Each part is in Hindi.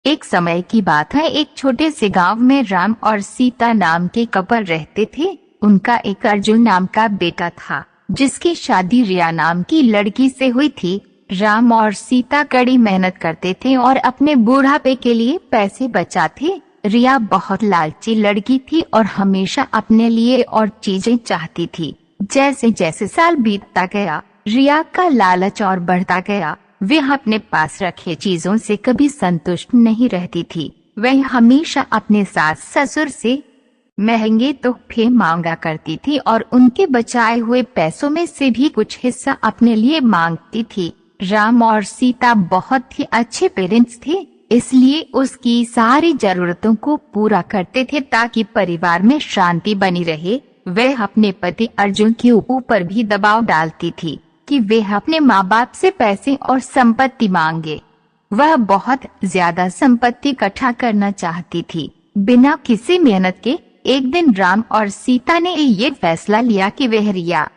एक समय की बात है, एक छोटे से गांव में राम और सीता नाम के कपल रहते थे। उनका एक अर्जुन नाम का बेटा था, जिसकी शादी रिया नाम की लड़की से हुई थी। राम और सीता कड़ी मेहनत करते थे और अपने बुढ़ापे के लिए पैसे बचाते। रिया बहुत लालची लड़की थी और हमेशा अपने लिए और चीजें चाहती थी। जैसे जैसे साल बीतता गया, रिया का लालच और बढ़ता गया। वह अपने पास रखे चीजों से कभी संतुष्ट नहीं रहती थी। वह हमेशा अपने सास ससुर से महंगे तोहफे मांगा करती थी और उनके बचाए हुए पैसों में से भी कुछ हिस्सा अपने लिए मांगती थी। राम और सीता बहुत ही अच्छे पेरेंट्स थे, इसलिए उसकी सारी जरूरतों को पूरा करते थे ताकि परिवार में शांति बनी रहे। वह अपने पति अर्जुन के ऊपर भी दबाव डालती थी कि वह अपने माँ बाप से पैसे और संपत्ति मांगे। वह बहुत ज्यादा संपत्ति इकट्ठा करना चाहती थी बिना किसी मेहनत के। एक दिन राम और सीता ने ये फैसला लिया कि वह रिया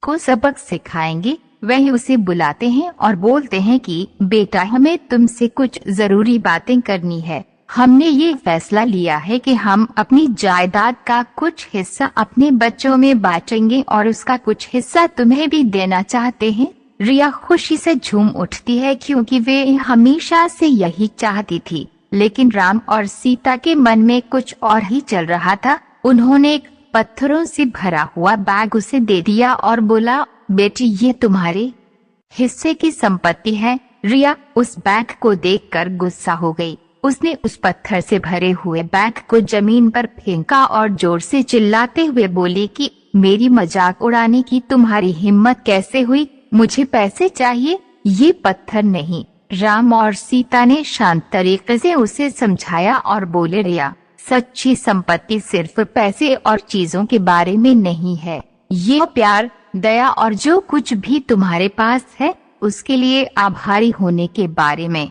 को सबक सिखाएंगे। वह उसे बुलाते हैं और बोलते हैं कि बेटा, हमें तुमसे कुछ जरूरी बातें करनी है। हमने ये फैसला लिया है कि हम अपनी जायदाद का कुछ हिस्सा अपने बच्चों में बांटेंगे और उसका कुछ हिस्सा तुम्हें भी देना चाहते हैं। रिया खुशी से झूम उठती है क्योंकि वे हमेशा से यही चाहती थी, लेकिन राम और सीता के मन में कुछ और ही चल रहा था। उन्होंने एक पत्थरों से भरा हुआ बैग उसे दे दिया और बोला, बेटी, ये तुम्हारे हिस्से की संपत्ति है। रिया उस बैग को देखकर गुस्सा हो गई। उसने उस पत्थर से भरे हुए बैग को जमीन पर फेंका और जोर से चिल्लाते हुए बोली कि मेरी मजाक उड़ाने की तुम्हारी हिम्मत कैसे हुई? मुझे पैसे चाहिए, ये पत्थर नहीं। राम और सीता ने शांत तरीके से उसे समझाया और बोले, रिया, सच्ची संपत्ति सिर्फ पैसे और चीजों के बारे में नहीं है। ये प्यार, दया और जो कुछ भी तुम्हारे पास है उसके लिए आभारी होने के बारे में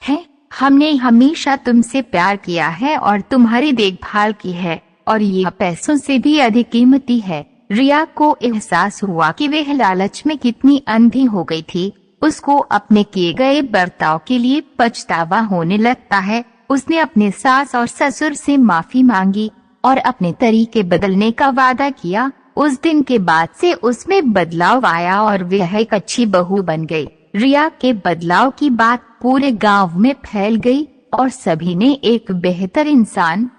है। हमने हमेशा तुमसे प्यार किया है और तुम्हारी देखभाल की है और यह पैसों से भी अधिक कीमती है। रिया को एहसास हुआ कि वह लालच में कितनी अंधी हो गई थी। उसको अपने किए गए बर्ताव के लिए पछतावा होने लगता है। उसने अपने सास और ससुर से माफी मांगी और अपने तरीके बदलने का वादा किया। उस दिन के बाद से उसमें बदलाव आया और वह एक अच्छी बहू बन गई। रिया के बदलाव की बात पूरे गांव में फैल गई और सभी ने एक बेहतर इंसान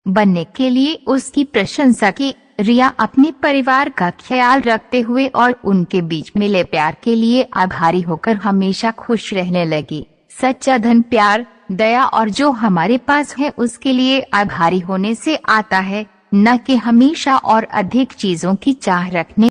बनने के लिए उसकी प्रशंसा की। रिया अपने परिवार का ख्याल रखते हुए और उनके बीच मिले प्यार के लिए आभारी होकर हमेशा खुश रहने लगी। सच्चा धन प्यार, दया और जो हमारे पास है उसके लिए आभारी होने से आता है, न कि हमेशा और अधिक चीजों की चाह रखने